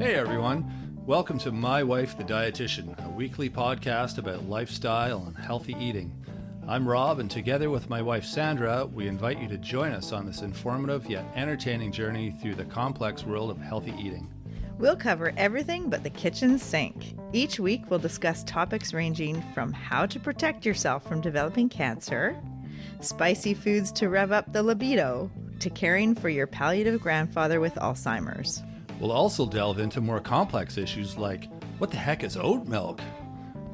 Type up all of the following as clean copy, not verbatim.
Hey everyone, welcome to My Wife the Dietitian, a weekly podcast about lifestyle and healthy eating. I'm Rob, and together with my wife Sandra, we invite you to join us on this informative yet entertaining journey through the complex world of healthy eating. We'll cover everything but the kitchen sink. Each week we'll discuss topics ranging from how to protect yourself from developing cancer, spicy foods to rev up the libido, to caring for your palliative grandfather with Alzheimer's. We'll also delve into more complex issues like, what the heck is oat milk?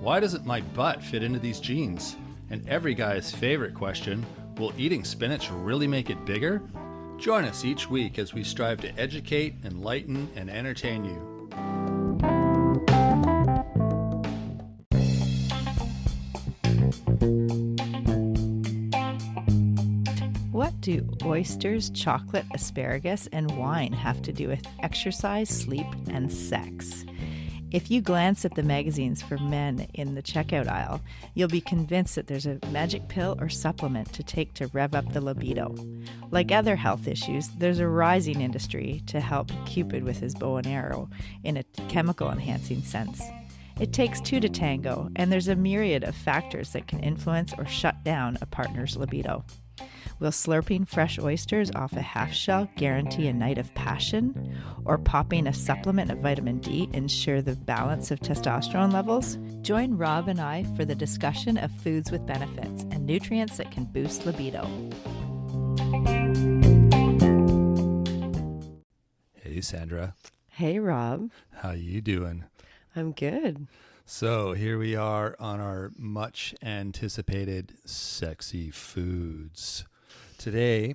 Why doesn't my butt fit into these jeans? And every guy's favorite question, will eating spinach really make it bigger? Join us each week as we strive to educate, enlighten, and entertain you. What do oysters, chocolate, asparagus, and wine have to do with exercise, sleep, and sex? If you glance at the magazines for men in the checkout aisle, you'll be convinced that there's a magic pill or supplement to take to rev up the libido. Like other health issues, there's a rising industry to help Cupid with his bow and arrow in a chemical enhancing sense. It takes two to tango, and there's a myriad of factors that can influence or shut down a partner's libido. Will slurping fresh oysters off a half shell guarantee a night of passion? Or popping a supplement of vitamin D ensure the balance of testosterone levels? Join Rob and I for the discussion of foods with benefits and nutrients that can boost libido. Hey Sandra. Hey Rob. How you doing? I'm good. So here we are on our much anticipated sexy foods. Today,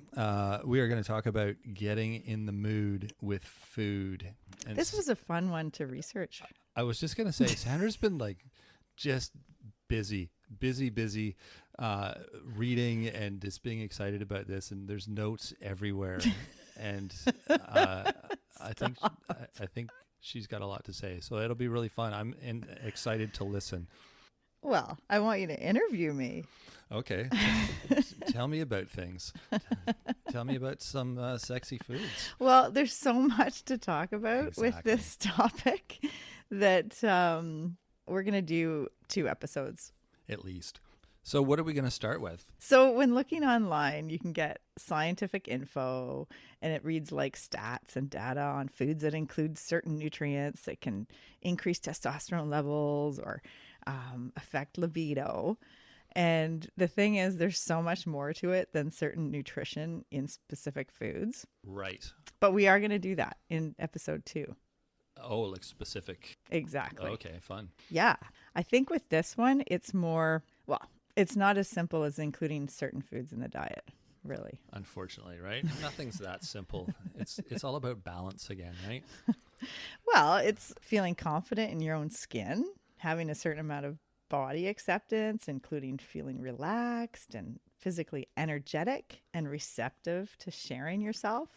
we are going to talk about getting in the mood with food. And this was a fun one to research. I was just going to say, Sandra's been just busy, reading and just being excited about this. And there's notes everywhere. And I think she's got a lot to say. So it'll be really fun. I'm excited to listen. Well, I want you to interview me. Okay. Tell me about things. Tell me about some sexy foods. Well, there's so much to talk about with this topic that we're going to do 2 episodes. At least. So what are we going to start with? So when looking online, you can get scientific info, and it reads like stats and data on foods that include certain nutrients that can increase testosterone levels or affect libido. And the thing is, there's so much more to it than certain nutrition in specific foods. Right. But we are going to do that in episode 2. Oh, like specific. Exactly. Okay, fun. Yeah. I think with this one, it's more, well, it's not as simple as including certain foods in the diet, really. Unfortunately, right? Nothing's that simple. It's all about balance again, right? Well, it's feeling confident in your own skin, having a certain amount of body acceptance, including feeling relaxed and physically energetic and receptive to sharing yourself.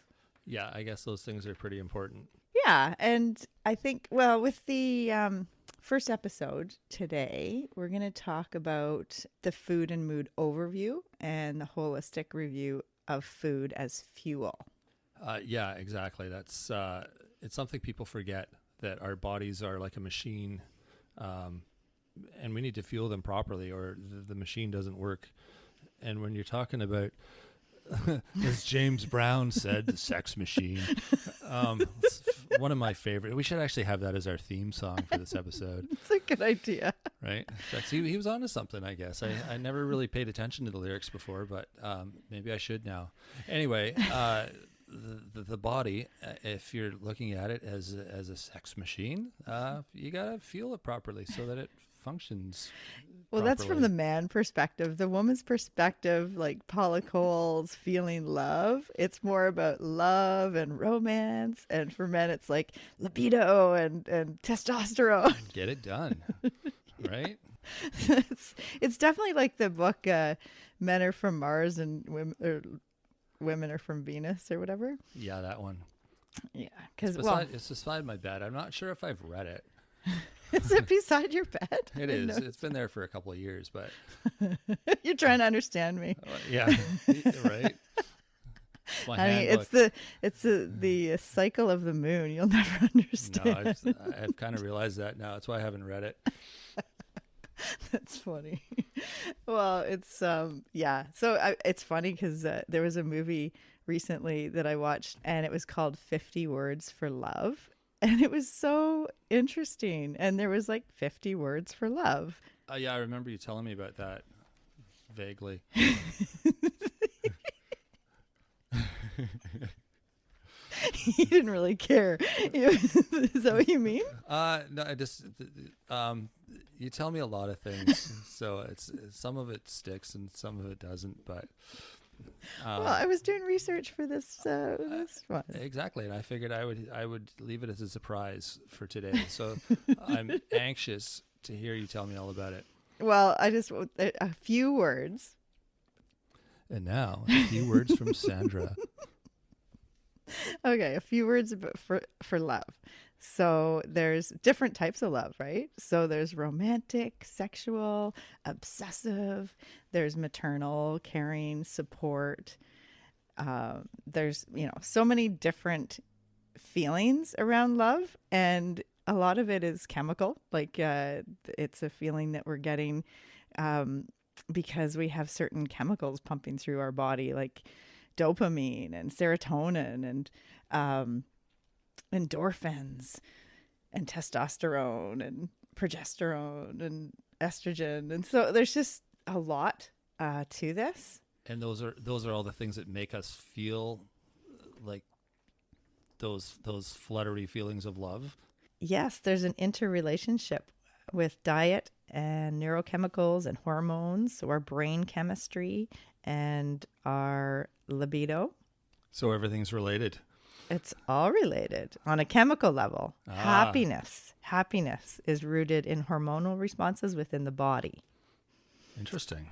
Yeah, I guess those things are pretty important. Yeah, and I think, well, with the first episode today, we're going to talk about the food and mood overview and the holistic review of food as fuel. Yeah, exactly. That's it's something people forget, that our bodies are like a machine, and we need to fuel them properly, or the machine doesn't work. And when you're talking about, as James Brown said, the sex machine, it's one of my favorite. We should actually have that as our theme song for this episode. It's a good idea. Right? He was onto something, I guess. I never really paid attention to the lyrics before, but maybe I should now. Anyway, the body, if you're looking at it as a sex machine, you got to fuel it properly so that it functions well properly. That's from the man perspective. The woman's perspective, like Paula Cole's feeling love, it's more about love and romance, and for men it's like libido and testosterone. Get it done. Right? It's definitely like the book Men Are From Mars and Women Are From Venus or whatever. Yeah, that one. Yeah, because it's beside my bed. I'm not sure if I've read it. Is it beside your bed? It is. It's been there for a couple of years, but you're trying to understand me. Yeah, right. my I mean, handbook. it's the cycle of the moon. You'll never No, understand. I've kind of realized that now. That's why I haven't read it. That's funny. Well, it's yeah. So it's funny because there was a movie recently that I watched, and it was called 50 Words for Love, and it was so interesting. And there was like 50 words for love. Yeah, I remember you telling me about that vaguely. He didn't really care. Is that what you mean? No, I just you tell me a lot of things, so it's some of it sticks and some of it doesn't. But Well, I was doing research for this one. exactly, and I figured I would leave it as a surprise for today. So I'm anxious to hear you tell me all about it. Well, I just a few words. And now, a few words from Sandra. Okay, a few words about for love. So there's different types of love, right? So there's romantic, sexual, obsessive. There's maternal, caring, support. There's so many different feelings around love, and a lot of it is chemical. Like it's a feeling that we're getting because we have certain chemicals pumping through our body, like dopamine and serotonin and endorphins and testosterone and progesterone and estrogen. And so there's just a lot to this. And those are all the things that make us feel like those fluttery feelings of love. Yes, there's an interrelationship with diet and neurochemicals and hormones, so our brain chemistry and our libido. So everything's related. It's all related on a chemical level. Happiness is rooted in hormonal responses within the body. Interesting.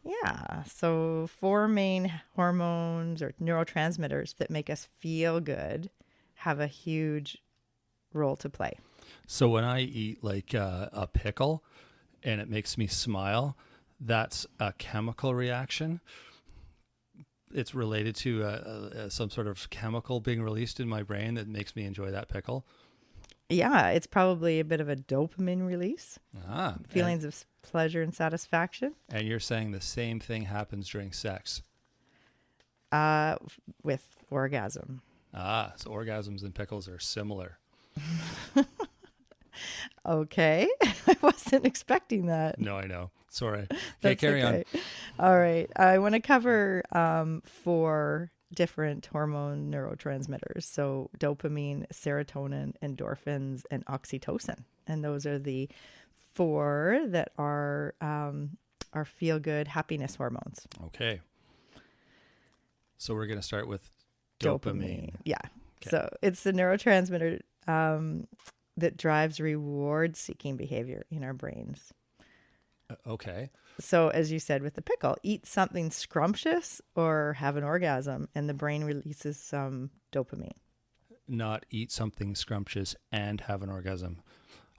Yeah. So 4 main hormones or neurotransmitters that make us feel good have a huge role to play. So when I eat like a pickle and it makes me smile, that's a chemical reaction. It's related to some sort of chemical being released in my brain that makes me enjoy that pickle. Yeah, it's probably a bit of a dopamine release. Feelings of pleasure and satisfaction. And you're saying the same thing happens during sex? With orgasm. So orgasms and pickles are similar. Okay. I wasn't expecting that. No, I know. Sorry. Okay, carry on. All right. I want to cover 4 different hormone neurotransmitters. So dopamine, serotonin, endorphins, and oxytocin. And those are the 4 that are feel-good happiness hormones. Okay. So we're going to start with dopamine. Yeah. Okay. So it's the neurotransmitter that drives reward-seeking behavior in our brains. Okay. So as you said with the pickle, eat something scrumptious or have an orgasm and the brain releases some dopamine. Not eat something scrumptious and have an orgasm.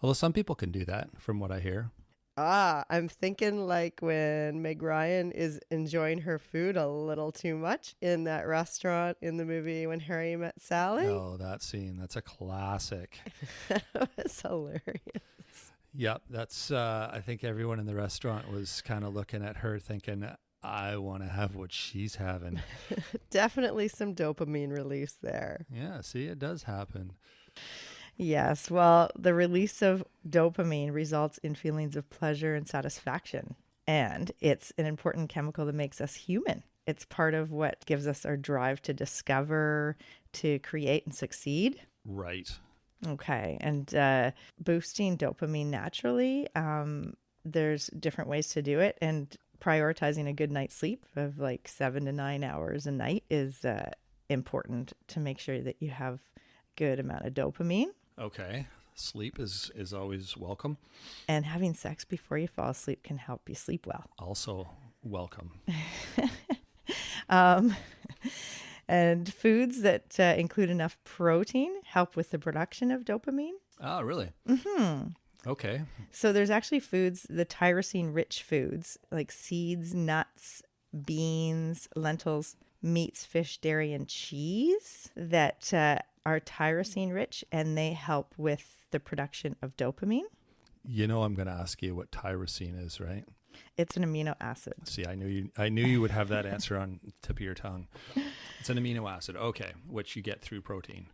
Although some people can do that from what I hear. I'm thinking like when Meg Ryan is enjoying her food a little too much in that restaurant in the movie When Harry Met Sally. Oh, that scene. That's a classic. That was hilarious. Yep. That's, I think everyone in the restaurant was kind of looking at her thinking, I want to have what she's having. Definitely some dopamine release there. Yeah. See, it does happen. Yes. Well, the release of dopamine results in feelings of pleasure and satisfaction. And it's an important chemical that makes us human. It's part of what gives us our drive to discover, to create and succeed. Right. Okay. And boosting dopamine naturally, there's different ways to do it. And prioritizing a good night's sleep of like 7 to 9 hours a night is important to make sure that you have a good amount of dopamine. Okay. Sleep is always welcome. And having sex before you fall asleep can help you sleep well. Also welcome. And foods that include enough protein help with the production of dopamine. Oh, really? Mm-hmm. Okay. So there's actually foods, the tyrosine-rich foods, like seeds, nuts, beans, lentils, meats, fish, dairy, and cheese that are tyrosine rich, and they help with the production of dopamine. I'm going to ask you what tyrosine is, right? It's an amino acid. See, I knew you would have that answer on the tip of your tongue. It's an amino acid. Okay. Which you get through protein.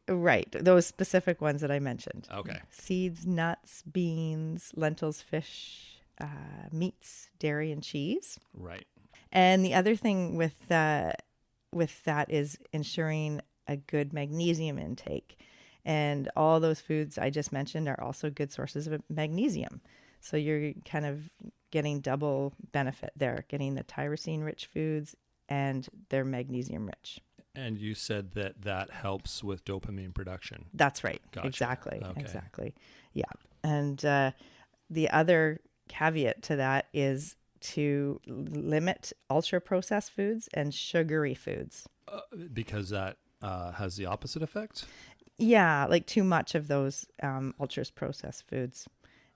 Right. Those specific ones that I mentioned. Okay. Seeds, nuts, beans, lentils, fish, meats, dairy, and cheese. Right. And the other thing with that is ensuring a good magnesium intake. And all those foods I just mentioned are also good sources of magnesium. So you're kind of getting double benefit there, getting the tyrosine-rich foods and they're magnesium-rich. And you said that helps with dopamine production. That's right. Gotcha. Exactly. Okay. Exactly. Yeah. And the other caveat to that is to limit ultra-processed foods and sugary foods. Because that has the opposite effect? Yeah, like too much of those ultra-processed foods.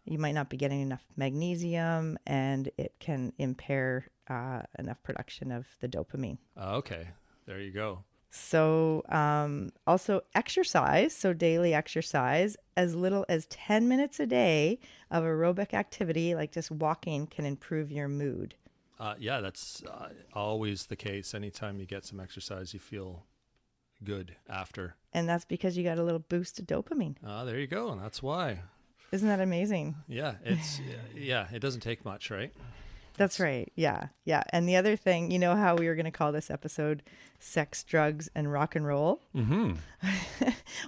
You might not be getting enough magnesium, and it can impair enough production of the dopamine. Okay, there you go. So also exercise, so daily exercise, as little as 10 minutes a day of aerobic activity, like just walking, can improve your mood. Yeah, that's always the case. Anytime you get some exercise, you feel good after. And that's because you got a little boost of dopamine. There you go. And that's why. Isn't that amazing? Yeah, it doesn't take much, right? That's right. Yeah. Yeah. And the other thing, you know how we were going to call this episode Sex, Drugs, and Rock and Roll? Mm-hmm.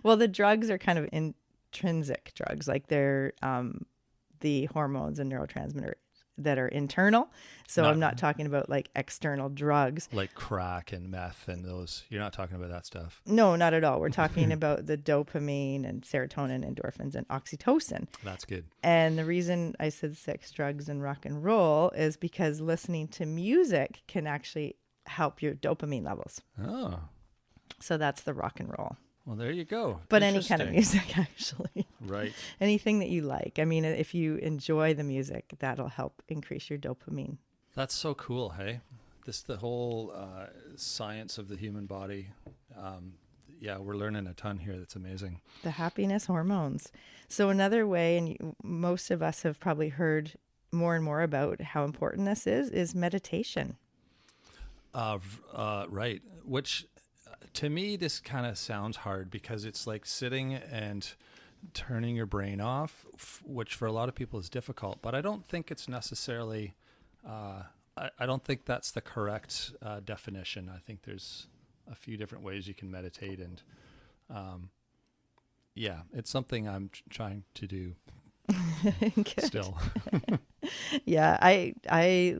Well, the drugs are kind of intrinsic drugs, like they're the hormones and neurotransmitters that are internal. So I'm not talking about like external drugs. Like crack and meth and those. You're not talking about that stuff. No, not at all. We're talking about the dopamine and serotonin, endorphins, and oxytocin. That's good. And the reason I said sex, drugs, and rock and roll is because listening to music can actually help your dopamine levels. Oh. So that's the rock and roll. Well, there you go. But any kind of music, actually. Right. Anything that you like. I mean, if you enjoy the music, that'll help increase your dopamine. That's so cool, hey? The whole science of the human body. Yeah, we're learning a ton here. That's amazing. The happiness hormones. So another way, and most of us have probably heard more and more about how important this is meditation. Right. Which... to me, this kind of sounds hard because it's like sitting and turning your brain off, which for a lot of people is difficult. But I don't think it's necessarily, I don't think that's the correct definition. I think there's a few different ways you can meditate. And yeah, it's something I'm trying to do still. Yeah, I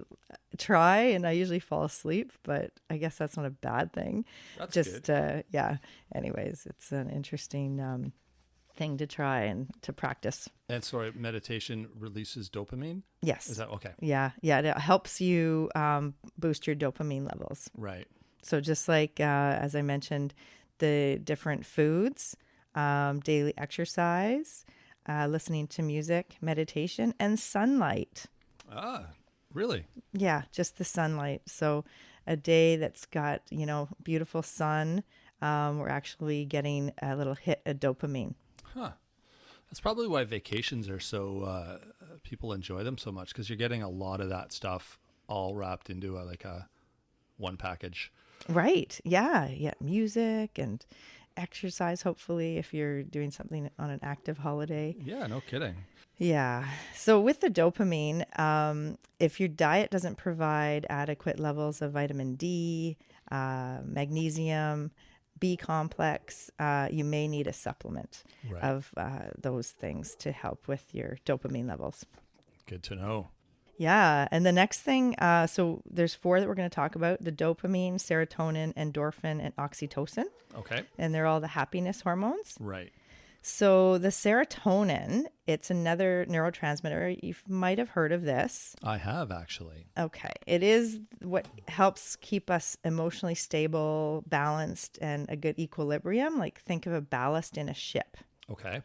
try and I usually fall asleep, but I guess that's not a bad thing. That's just good. Yeah. Anyways, it's an interesting thing to try and to practice. And sorry, meditation releases dopamine? Yes. Is that okay? Yeah. Yeah. It helps you boost your dopamine levels. Right. So just like, as I mentioned, the different foods, daily exercise, listening to music, meditation, and sunlight. Ah, really? Yeah, just the sunlight. So a day that's got, beautiful sun, we're actually getting a little hit of dopamine. Huh. That's probably why vacations are so, people enjoy them so much, because you're getting a lot of that stuff all wrapped into a one package. Right. Yeah. Yeah. Music and exercise, hopefully, if you're doing something on an active holiday. Yeah, no kidding. Yeah. So with the dopamine, if your diet doesn't provide adequate levels of vitamin D, magnesium, B complex, you may need a supplement of those things to help with your dopamine levels. Good to know. Yeah. And the next thing, so there's 4 that we're going to talk about: the dopamine, serotonin, endorphin, and oxytocin. Okay. And they're all the happiness hormones. Right. So the serotonin, it's another neurotransmitter. You might have heard of this. I have, actually. Okay. It is what helps keep us emotionally stable, balanced, and a good equilibrium. Like think of a ballast in a ship. Okay.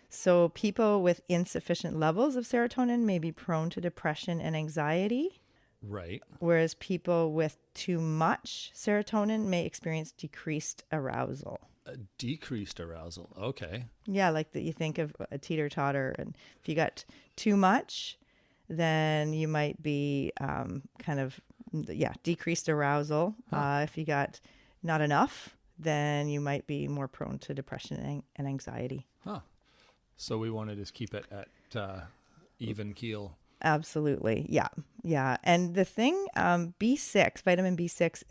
So people with insufficient levels of serotonin may be prone to depression and anxiety. Right. whereas people with too much serotonin may experience decreased arousal. Decreased arousal. Okay. Yeah, like that you think of a teeter-totter, and if you got too much, then you might be decreased arousal. Huh. If you got not enough, then you might be more prone to depression and anxiety. Huh. So we want to just keep it at even keel. Absolutely. Yeah. Yeah. And the thing, B6, vitamin B6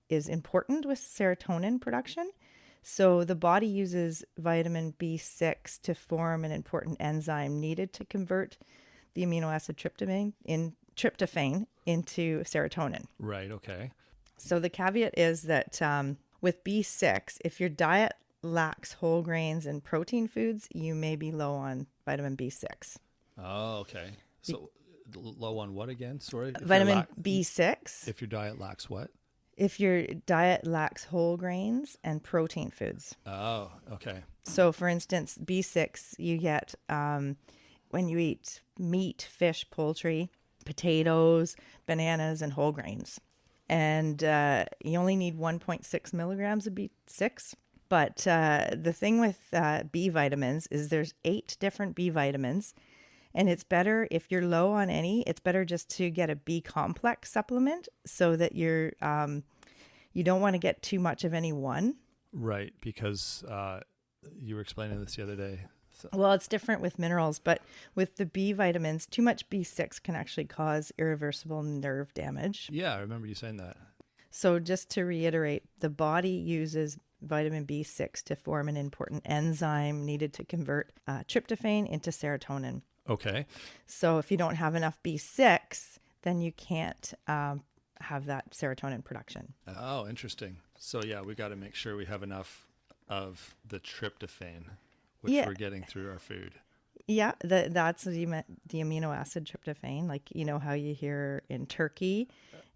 is important with serotonin production. So the body uses vitamin B6 to form an important enzyme needed to convert the amino acid tryptophan into serotonin. Right. Okay. So the caveat is that with B6, if your diet lacks whole grains and protein foods, you may be low on vitamin B6. Oh, okay. So low on what again? Sorry. Vitamin B6. If your diet lacks what? If your diet lacks whole grains and protein foods. Oh, okay. So, for instance, B6 you get when you eat meat, fish, poultry, potatoes, bananas, and whole grains. And you only need 1.6 milligrams of B6. But the thing with B vitamins is there's 8 different B vitamins. And it's better if you're low on any, it's better just to get a B complex supplement so that you don't want to get too much of any one. Right, because you were explaining this the other day. So. Well, it's different with minerals, but with the B vitamins, too much B6 can actually cause irreversible nerve damage. Yeah, I remember you saying that. So just to reiterate, the body uses vitamin B6 to form an important enzyme needed to convert tryptophan into serotonin. Okay. So if you don't have enough B6, then you can't have that serotonin production. Oh, interesting. So yeah, we got to make sure we have enough of the tryptophan, which we're getting through our food. Yeah, that's the amino acid tryptophan. Like, you know how you hear in turkey,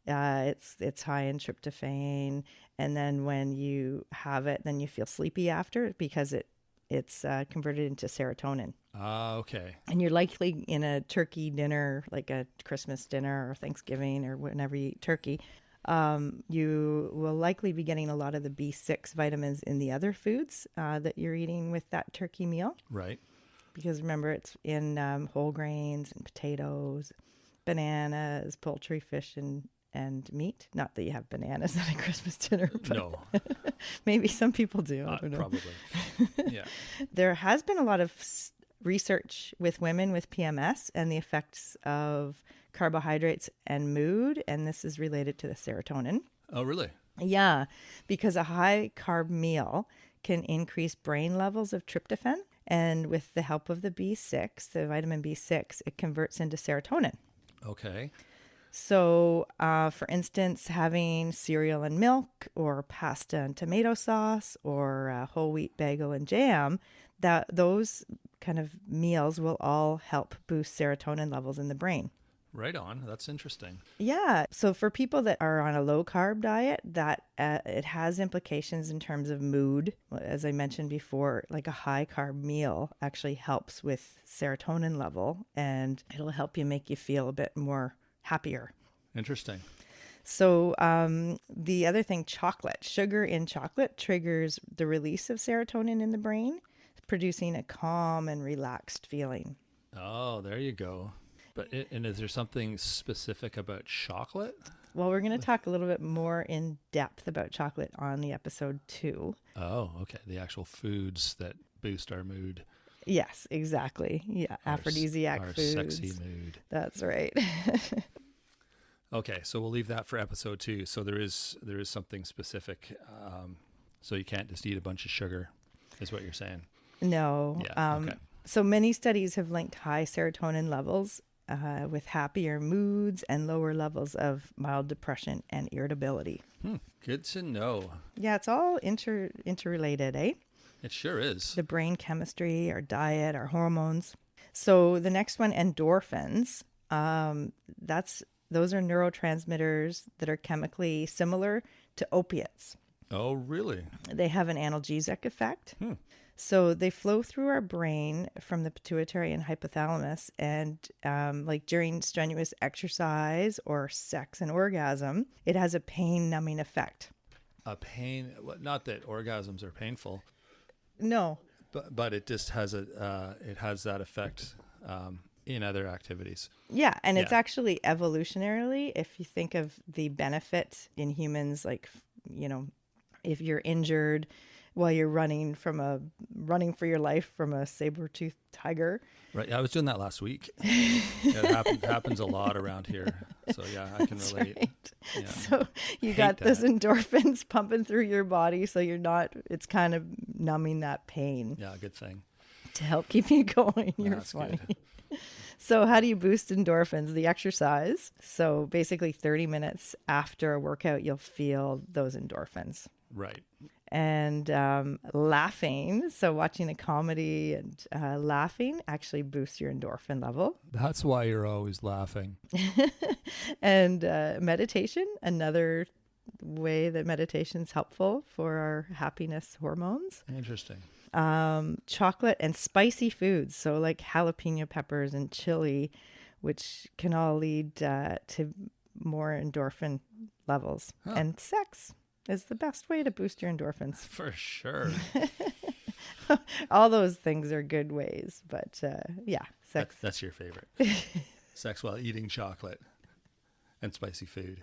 it's high in tryptophan, and then when you have it, then you feel sleepy after because it's converted into serotonin. Okay. And you're likely in a turkey dinner, like a Christmas dinner or Thanksgiving or whenever you eat turkey, you will likely be getting a lot of the B6 vitamins in the other foods that you're eating with that turkey meal. Right. Because remember, it's in whole grains and potatoes, bananas, poultry, fish, and meat. Not that you have bananas at a Christmas dinner. But No. maybe some people do. I don't know. Probably. Yeah. There has been a lot of research with women with PMS and the effects of carbohydrates and mood, and this is related to the serotonin. Oh, really? Yeah, because a high carb meal can increase brain levels of tryptophan, and with the help of the B6, the vitamin B6, it converts into serotonin. Okay. So, for instance, having cereal and milk, or pasta and tomato sauce, or whole wheat bagel and jam, those kind of meals will all help boost serotonin levels in the brain. Right on. That's interesting. Yeah. So for people that are on a low carb diet, that it has implications in terms of mood. As I mentioned before, like a high carb meal actually helps with serotonin level, and it'll help you make you feel a bit more happier. Interesting. So the other thing, sugar in chocolate triggers the release of serotonin in the brain, producing a calm and relaxed feeling. Oh, there you go. And is there something specific about chocolate? Well, we're going to talk a little bit more in depth about chocolate on the episode 2. Oh, okay. The actual foods that boost our mood. Yes, exactly. Yeah, aphrodisiac our foods. Sexy mood. That's right. Okay, so we'll leave that for episode 2. So there is something specific. So you can't just eat a bunch of sugar, is what you're saying. No. Yeah. Okay. So many studies have linked high serotonin levels with happier moods and lower levels of mild depression and irritability. Good to know. Yeah, it's all interrelated, eh? It sure is. The brain chemistry, our diet, our hormones. So the next one, endorphins. Those are neurotransmitters that are chemically similar to opiates. Oh, really? They have an analgesic effect. Hmm. So they flow through our brain from the pituitary and hypothalamus. And like during strenuous exercise or sex and orgasm, it has a pain numbing effect. A pain, not that orgasms are painful, No. but it just has it has that effect in other activities. Yeah. And it's Yeah. actually evolutionarily, if you think of the benefit in humans, like, if you're injured while you're running for your life from a saber-toothed tiger. Right. I was doing that last week. It happens a lot around here. So yeah, I can relate. Right. Yeah. So you Hate got those that. endorphins pumping through your body. So it's kind of numbing that pain Yeah, good thing. to help keep you going. You're That's funny. good. So how do you boost endorphins? The exercise. So basically 30 minutes after a workout, you'll feel those endorphins. Right. And laughing. So watching a comedy and laughing actually boosts your endorphin level. That's why you're always laughing. And meditation, another way that meditation is helpful for our happiness hormones. Interesting. Chocolate and spicy foods, so like jalapeno peppers and chili, which can all lead to more endorphin levels. Huh. And sex is the best way to boost your endorphins. For sure. All those things are good ways, but yeah, sex. That's your favorite. Sex while eating chocolate and spicy food.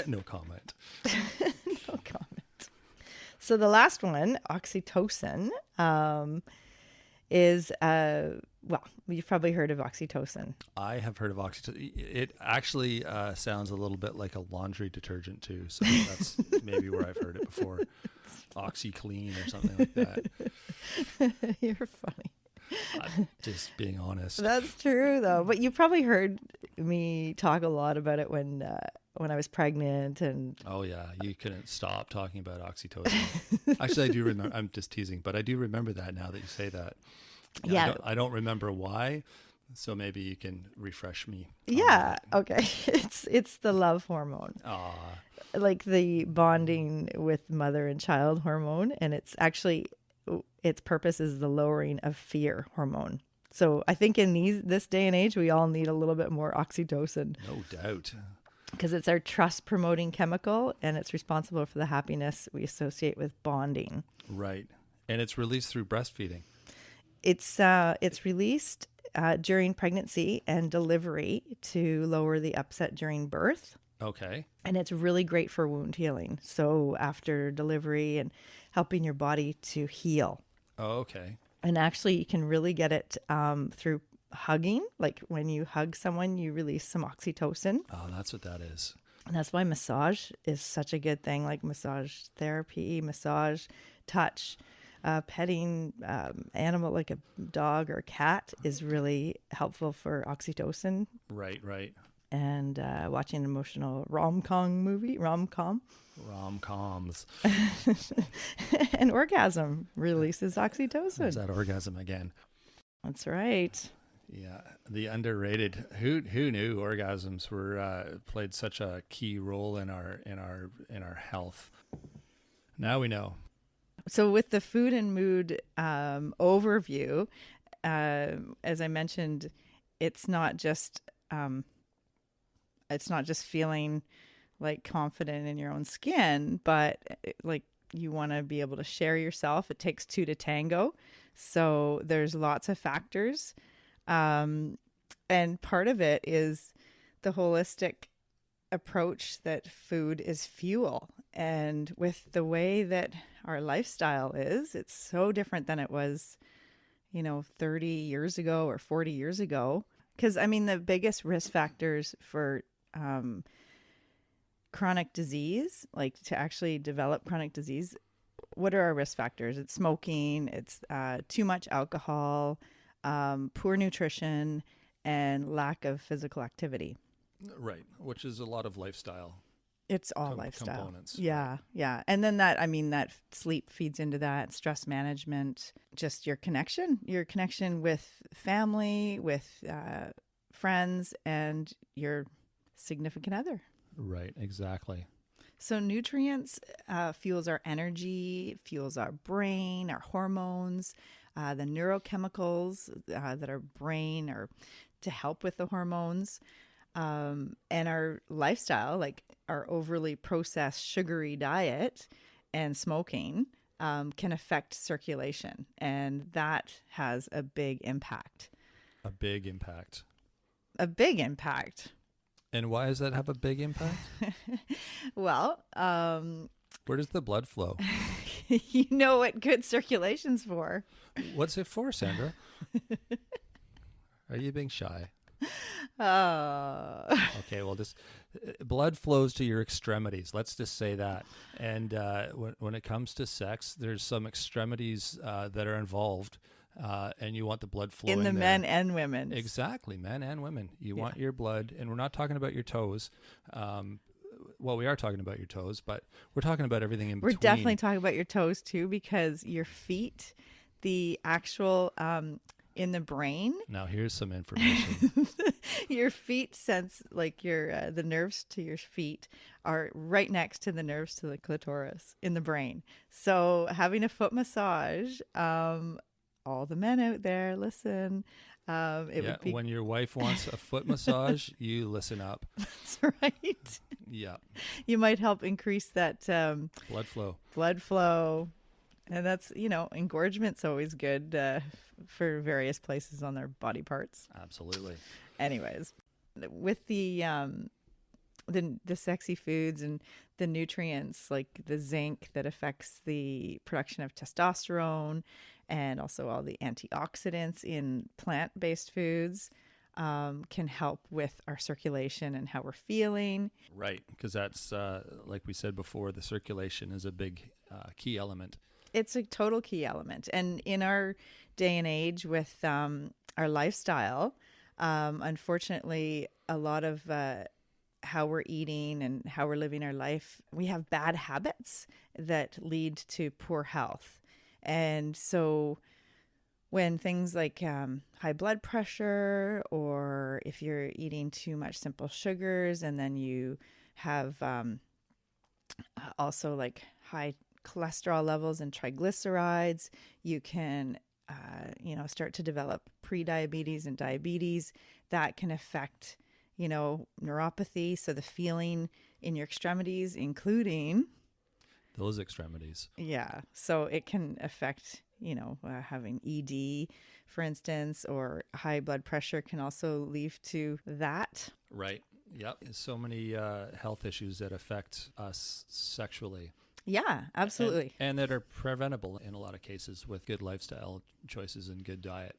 No comment. No comment. So the last one, oxytocin, is well, you've probably heard of oxytocin. I have heard of oxytocin. It actually sounds a little bit like a laundry detergent too. So that's maybe where I've heard it before. OxyClean or something like that. You're funny. I'm just being honest. That's true though. But you probably heard me talk a lot about it when I was pregnant and Oh yeah, you couldn't stop talking about oxytocin. Actually, I do remember. I'm just teasing, but I do remember that now that you say that. Yeah. I don't remember why, so maybe you can refresh me. on yeah, that. okay. It's the love hormone. Aw, Like the bonding with mother and child hormone, and it's actually its purpose is the lowering of fear hormone. So I think in this day and age, we all need a little bit more oxytocin no doubt. because it's our trust promoting chemical and it's responsible for the happiness we associate with bonding. Right, and it's released through breastfeeding. It's released during pregnancy and delivery to lower the upset during birth. Okay. And it's really great for wound healing. So after delivery and helping your body to heal. Oh, okay. And actually, you can really get it through hugging. Like when you hug someone, you release some oxytocin. Oh, that's what that is. And that's why massage is such a good thing, like massage therapy, massage, touch, petting animal like a dog or a cat is really helpful for oxytocin. Right, right. And watching an emotional rom-com. Rom-coms. And orgasm releases oxytocin. There's that orgasm again. That's right. Yeah, the underrated. Who knew orgasms were played such a key role in our health? Now we know. So with the food and mood overview, as I mentioned, it's not just feeling like confident in your own skin, but like you want to be able to share yourself. It takes two to tango. So there's lots of factors. And part of it is the holistic approach that food is fuel. And with the way that our lifestyle is, it's so different than it was, 30 years ago or 40 years ago. Because, I mean, the biggest risk factors for chronic disease, like to actually develop chronic disease, what are our risk factors? It's smoking, it's too much alcohol, poor nutrition, and lack of physical activity. Right, which is a lot of lifestyle. It's all lifestyle. Components. Yeah, yeah. And then that sleep feeds into that, stress management, just your connection with family, with friends, and your significant other. Right, exactly. So nutrients fuels our energy, fuels our brain, our hormones, the neurochemicals that our brain are to help with the hormones, and our lifestyle, like our overly processed sugary diet and smoking, can affect circulation, and that has a big impact. A big impact. A big impact. And why does that have a big impact? Well, Where does the blood flow? you know what good circulation's for. What's it for, Sandra? Are you being shy? Oh. Okay, well, just blood flows to your extremities. Let's just say that. And when it comes to sex, there's some extremities that are involved, and you want the blood flowing In the there. men and women. Exactly, men and women. You want your blood, and we're not talking about your toes. Well, we are talking about your toes, but we're talking about everything in between. We're definitely talking about your toes too, because your feet, the actual in the brain. Now, here's some information. Your feet sense, like your the nerves to your feet are right next to the nerves to the clitoris in the brain. So having a foot massage, all the men out there, listen. It would be when your wife wants a foot massage, you listen up. That's right. Yeah. You might help increase that Blood flow. And that's, engorgement's always good for various places on their body parts. Absolutely. Anyways, with the sexy foods and the nutrients like the zinc that affects the production of testosterone, and also all the antioxidants in plant-based foods, can help with our circulation and how we're feeling. Right, because that's, like we said before, the circulation is a big key element. It's a total key element. And in our day and age with our lifestyle, unfortunately, a lot of how we're eating and how we're living our life, we have bad habits that lead to poor health. And so when things like high blood pressure, or if you're eating too much simple sugars, and then you have also like high cholesterol levels and triglycerides, you can start to develop pre-diabetes and diabetes. That can affect neuropathy, so the feeling in your extremities, including Those extremities. Yeah. So it can affect, having ED, for instance, or high blood pressure can also lead to that. Right. Yep. So many health issues that affect us sexually. Yeah, absolutely. And that are preventable in a lot of cases with good lifestyle choices and good diet.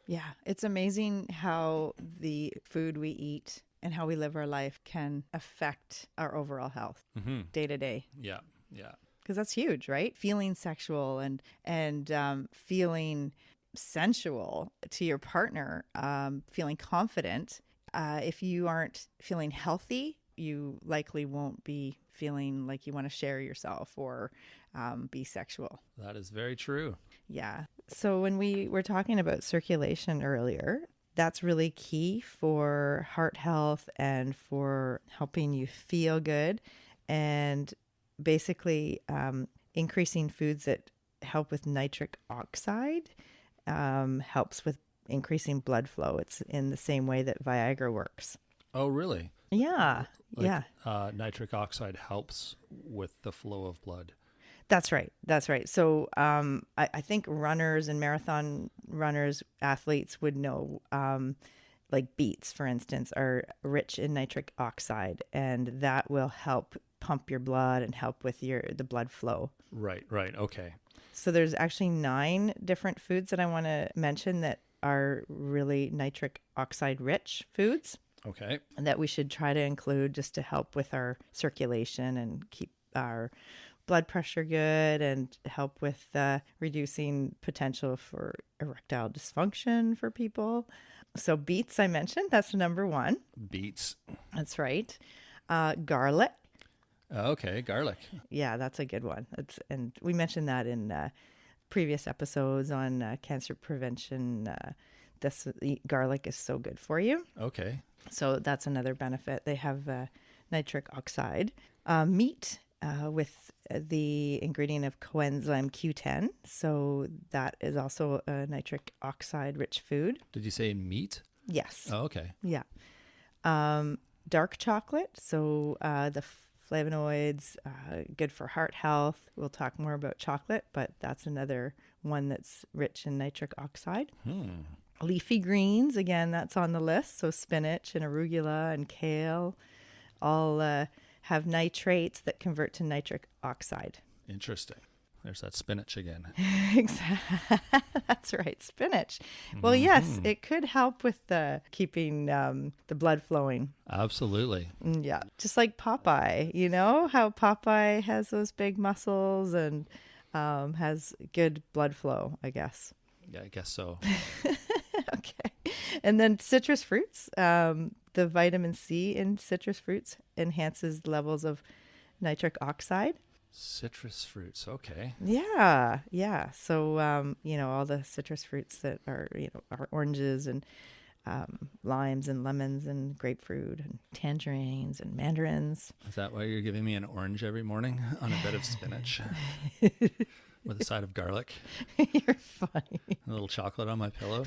Yeah. It's amazing how the food we eat and how we live our life can affect our overall health day to day. Yeah. Yeah. Because that's huge, right? Feeling sexual and feeling sensual to your partner, feeling confident. If you aren't feeling healthy, you likely won't be feeling like you want to share yourself or be sexual. That is very true. Yeah. So when we were talking about circulation earlier, that's really key for heart health and for helping you feel good. And basically increasing foods that help with nitric oxide helps with increasing blood flow. It's in the same way that Viagra works. Oh, really? Yeah. Like, nitric oxide helps with the flow of blood. That's right. So I think runners and marathon runners, athletes would know, like beets, for instance, are rich in nitric oxide, and that will help pump your blood and help with the blood flow. Right. Okay. So there's actually 9 different foods that I want to mention that are really nitric oxide rich foods. Okay. And that we should try to include just to help with our circulation and keep our blood pressure good and help with reducing potential for erectile dysfunction for people. So beets, I mentioned, that's number 1. Beets. That's right. Garlic. Okay, garlic. Yeah, that's a good one. And we mentioned that in previous episodes on cancer prevention. Garlic is so good for you. Okay. So that's another benefit. They have nitric oxide. Meat with the ingredient of coenzyme Q10. So that is also a nitric oxide rich food. Did you say meat? Yes. Oh, okay. Yeah. Dark chocolate. So the flavonoids, good for heart health. We'll talk more about chocolate, but that's another one that's rich in nitric oxide. Leafy greens, again, that's on the list. So spinach and arugula and kale all have nitrates that convert to nitric oxide. Interesting. There's that spinach again. Exactly. That's right, spinach. Well, yes, it could help with keeping the blood flowing. Absolutely. Yeah, just like Popeye, you know how Popeye has those big muscles and has good blood flow, I guess. Yeah, I guess so. Okay. And then citrus fruits. The vitamin C in citrus fruits enhances levels of nitric oxide. Citrus fruits. Okay. Yeah. Yeah. So, all the citrus fruits that are oranges and limes and lemons and grapefruit and tangerines and mandarins. Is that why you're giving me an orange every morning on a bed of spinach with a side of garlic? You're funny. A little chocolate on my pillow.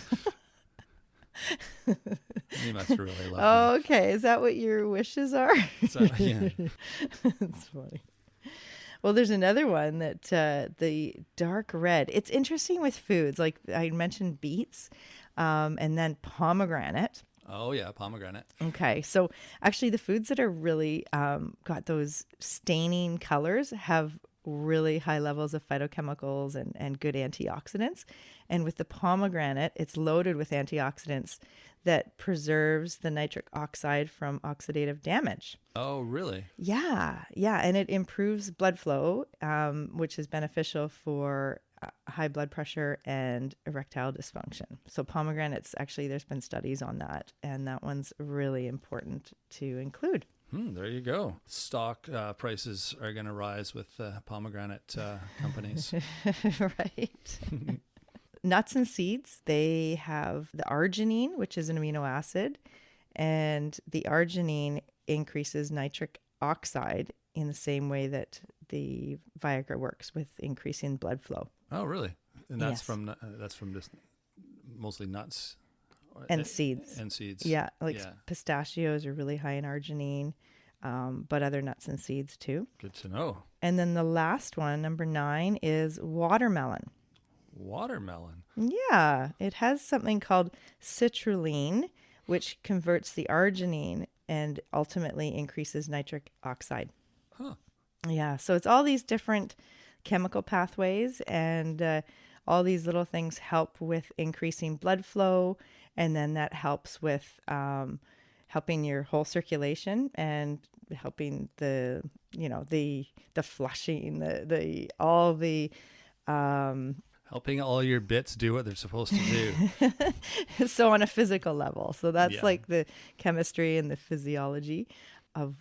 You must really love me. Okay. Is that what your wishes are? Yeah. That's funny. Well, there's another one that the dark red. It's interesting with foods. Like I mentioned beets and then pomegranate. Oh, yeah, pomegranate. Okay. So actually the foods that are really got those staining colors have really high levels of phytochemicals and good antioxidants. And with the pomegranate, it's loaded with antioxidants that preserves the nitric oxide from oxidative damage. Oh, really? Yeah. Yeah. And it improves blood flow, which is beneficial for high blood pressure and erectile dysfunction. So pomegranates, actually, there's been studies on that. And that one's really important to include. There you go. Stock prices are going to rise with pomegranate companies. Right. Nuts and seeds, they have the arginine, which is an amino acid, and the arginine increases nitric oxide in the same way that the Viagra works with increasing blood flow. Oh, really? And that's Yes. from just mostly nuts And seeds. And seeds. Yeah, pistachios are really high in arginine, but other nuts and seeds too. Good to know. And then the last one, number 9, is watermelon. Watermelon. Yeah, it has something called citrulline, which converts the arginine and ultimately increases nitric oxide. Huh. Yeah, so it's all these different chemical pathways, and all these little things help with increasing blood flow, and then that helps with helping your whole circulation and helping the flushing, all the helping all your bits do what they're supposed to do. So on a physical level. So that's Yeah. like the chemistry and the physiology of,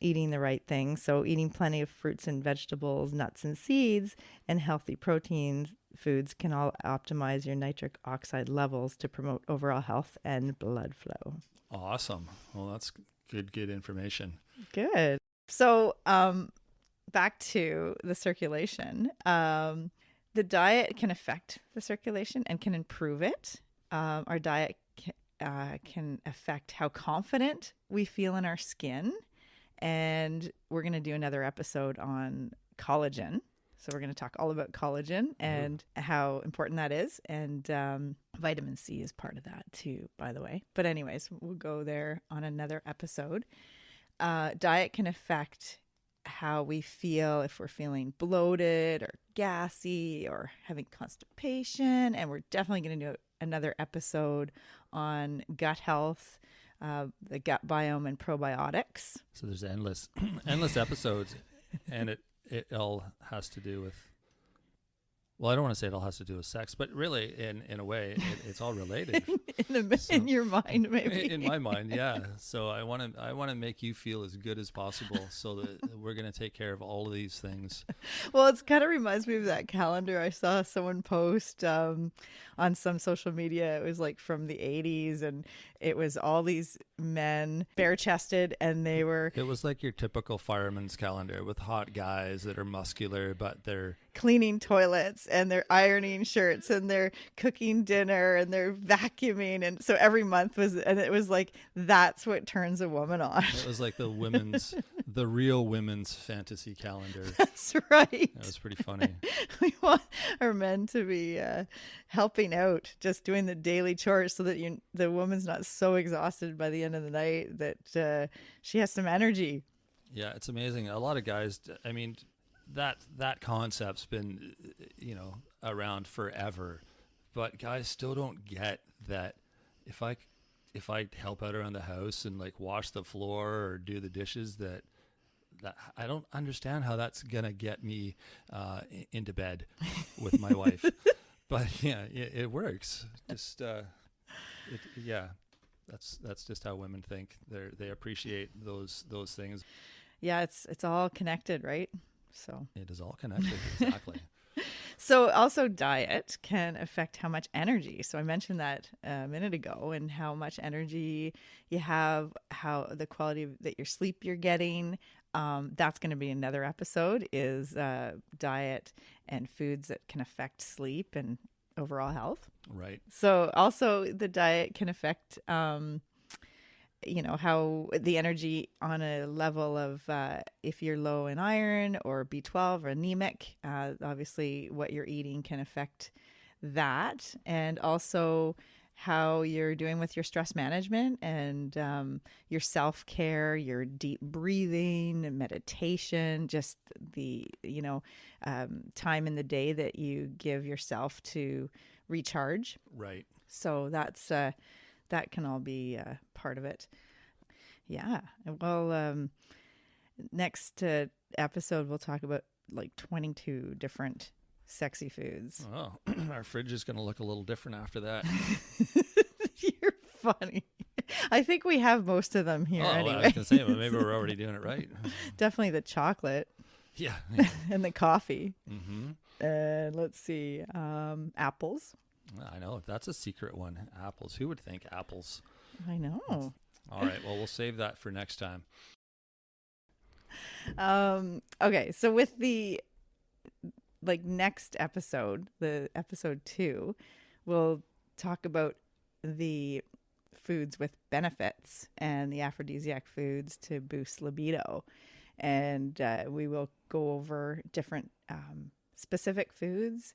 eating the right things. So eating plenty of fruits and vegetables, nuts and seeds, and healthy protein foods can all optimize your nitric oxide levels to promote overall health and blood flow. Awesome. Well, that's good information. Good. So back to the circulation. The diet can affect the circulation and can improve it. Our diet can affect how confident we feel in our skin. And we're going to do another episode on collagen. So we're going to talk all about collagen and how important that is. And vitamin C is part of that too, by the way. But anyways, we'll go there on another episode. Diet can affect how we feel, if we're feeling bloated or gassy or having constipation. And we're definitely going to do another episode on gut health, the gut biome and probiotics. So there's endless episodes, and it all has to do with Well, I don't want to say it all has to do with sex, but really, in a way, it's all related. In your mind, maybe. In my mind, yeah. So I want to make you feel as good as possible, so that we're going to take care of all of these things. Well, it kind of reminds me of that calendar I saw someone post on some social media. It was like from the 80s, and it was all these men bare-chested, and they were... It was like your typical fireman's calendar with hot guys that are muscular, but they're cleaning toilets, and they're ironing shirts, and they're cooking dinner, and they're vacuuming. And so every month and it was like, that's what turns a woman on. It was like the real women's fantasy calendar. That's right. That was pretty funny. We want our men to be helping out, just doing the daily chores, so that the woman's not so exhausted by the end of the night that she has some energy. Yeah, it's amazing. A lot of guys, I mean, that concept's been, around forever, but guys still don't get that if I help out around the house and like wash the floor or do the dishes, that I don't understand how that's gonna get me into bed with my wife. But yeah, it works. Just that's just how women think. They appreciate those things. Yeah, it's all connected, right? So it is all connected. Exactly. So also diet can affect how much energy. So I mentioned that a minute ago, and how much energy you have, how the quality that your sleep you're getting. That's going to be another episode, is diet and foods that can affect sleep and overall health. Right. So also the diet can affect how the energy on a level of if you're low in iron or B12 or anemic, obviously what you're eating can affect that. And also how you're doing with your stress management and your self-care, your deep breathing and meditation, just the, time in the day that you give yourself to recharge. Right. So that's that can all be part of it. Yeah. Well, next episode, we'll talk about like 22 different sexy foods. Oh, our fridge is going to look a little different after that. You're funny. I think we have most of them here anyway. I was going to say, well, maybe we're already doing it right. Definitely the chocolate. Yeah. And the coffee. Mm-hmm. And let's see, apples. I know. That's a secret one. Apples. Who would think apples? I know. All right. Well, we'll save that for next time. Okay. So with the next episode, the episode 2, we'll talk about the foods with benefits and the aphrodisiac foods to boost libido. And we will go over different specific foods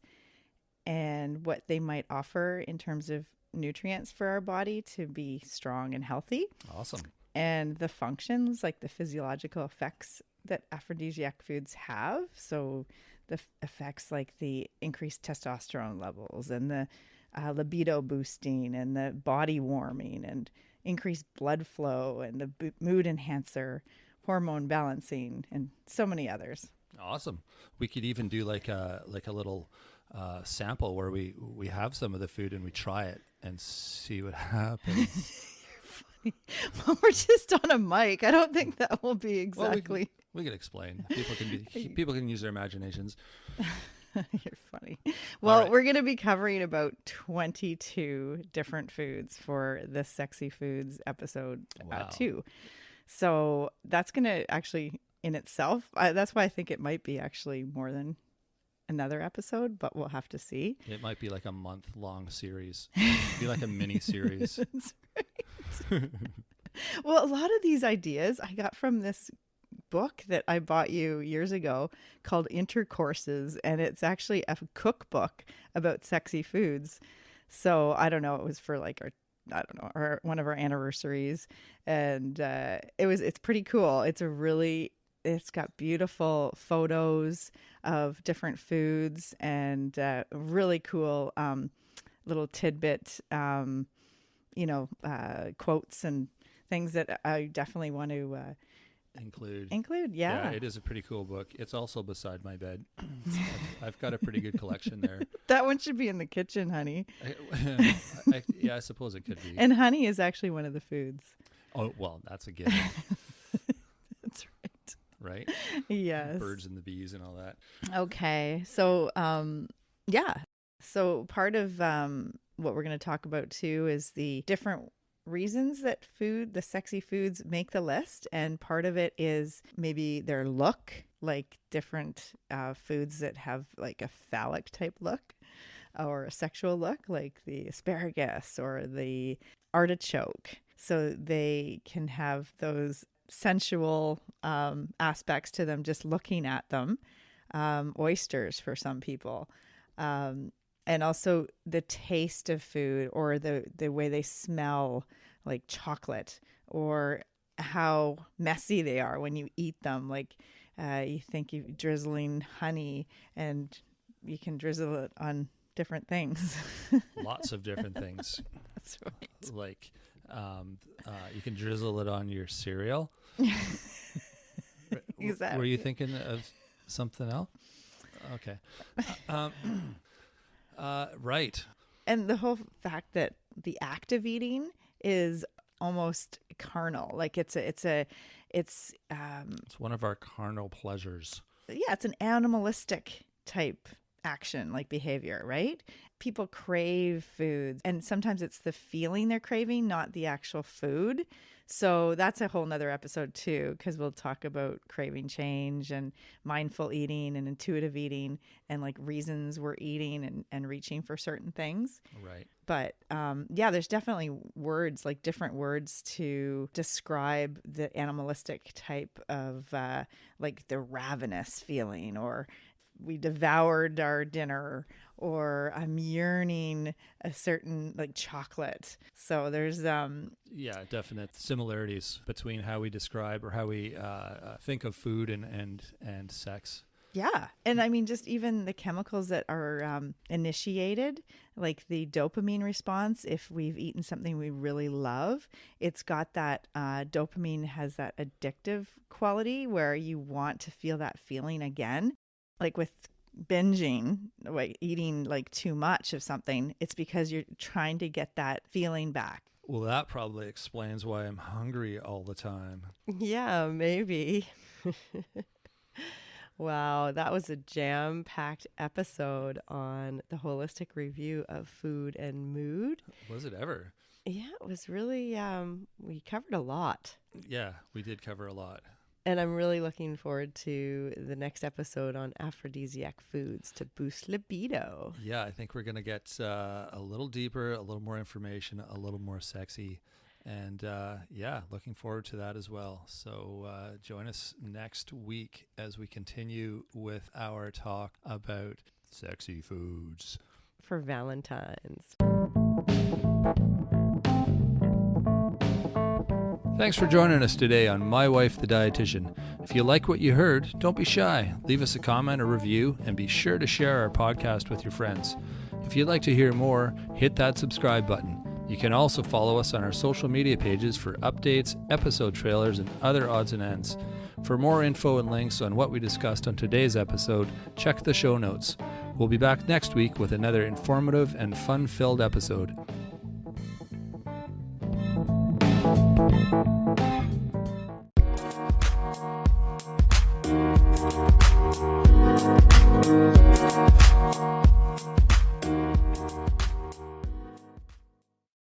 and what they might offer in terms of nutrients for our body to be strong and healthy. Awesome. And the functions, like the physiological effects that aphrodisiac foods have. So the effects like the increased testosterone levels and the libido boosting and the body warming and increased blood flow and the mood enhancer, hormone balancing, and so many others. Awesome. We could even do like a little sample where we have some of the food and we try it and see what happens. You're funny. Well, we're just on a mic. I don't think that will be exactly. Well, we can explain. People can use their imaginations. You're funny. Well, right. We're going to be covering about 22 different foods for the Sexy Foods episode 2. So that's going to actually, in itself, that's why I think it might be actually more than another episode, but we'll have to see. It might be like a month-long series. It'd be like a mini series. That's right. Well, a lot of these ideas I got from this book that I bought you years ago called Intercourses, and it's actually a cookbook about sexy foods. So I don't know, it was for like our one of our anniversaries, and it's pretty cool. It's got beautiful photos of different foods and really cool little tidbit quotes and things that I definitely want to Include, yeah. It is a pretty cool book. It's also beside my bed. I've got a pretty good collection there. That one should be in the kitchen, honey. I suppose it could be. And honey is actually one of the foods. Oh, well, that's a given. That's right. Right? Yes. Birds and the bees and all that. Okay. So, yeah. So part of what we're going to talk about too is the different reasons that the sexy foods make the list. And part of it is maybe their look, like different foods that have like a phallic type look or a sexual look, like the asparagus or the artichoke. So they can have those sensual aspects to them just looking at them. Oysters for some people. And also the taste of food or the way they smell, like chocolate, or how messy they are when you eat them. Like you think you're drizzling honey, and you can drizzle it on different things. Lots of different things. That's right. Like you can drizzle it on your cereal. Exactly. Were you thinking of something else? Okay. Right. And the whole fact that the act of eating is almost carnal. Like it's one of our carnal pleasures. Yeah, it's an animalistic type action, like behavior, right? People crave foods, and sometimes it's the feeling they're craving, not the actual food. So that's a whole nother episode too, because we'll talk about craving change and mindful eating and intuitive eating and like reasons we're eating and reaching for certain things. Right. But yeah, there's definitely words, like different words to describe the animalistic type of like the ravenous feeling, or we devoured our dinner, or I'm yearning a certain like chocolate. So there's definite similarities between how we describe or how we think of food and sex. Yeah. And I mean, just even the chemicals that are initiated, like the dopamine response, if we've eaten something we really love, it's got that dopamine has that addictive quality where you want to feel that feeling again. Like with binging, like eating like too much of something, it's because you're trying to get that feeling back. Well, that probably explains why I'm hungry all the time. Yeah, maybe. Wow, that was a jam-packed episode on the holistic review of food and mood. Was it ever? Yeah, it was really, we covered a lot. Yeah, we did cover a lot. And I'm really looking forward to the next episode on aphrodisiac foods to boost libido. Yeah, I think we're going to get a little deeper, a little more information, a little more sexy. And looking forward to that as well. So join us next week as we continue with our talk about sexy foods for Valentine's. Thanks for joining us today on My Wife the Dietitian. If you like what you heard, don't be shy. Leave us a comment or review, and be sure to share our podcast with your friends. If you'd like to hear more, hit that subscribe button. You can also follow us on our social media pages for updates, episode trailers, and other odds and ends. For more info and links on what we discussed on today's episode, check the show notes. We'll be back next week with another informative and fun-filled episode.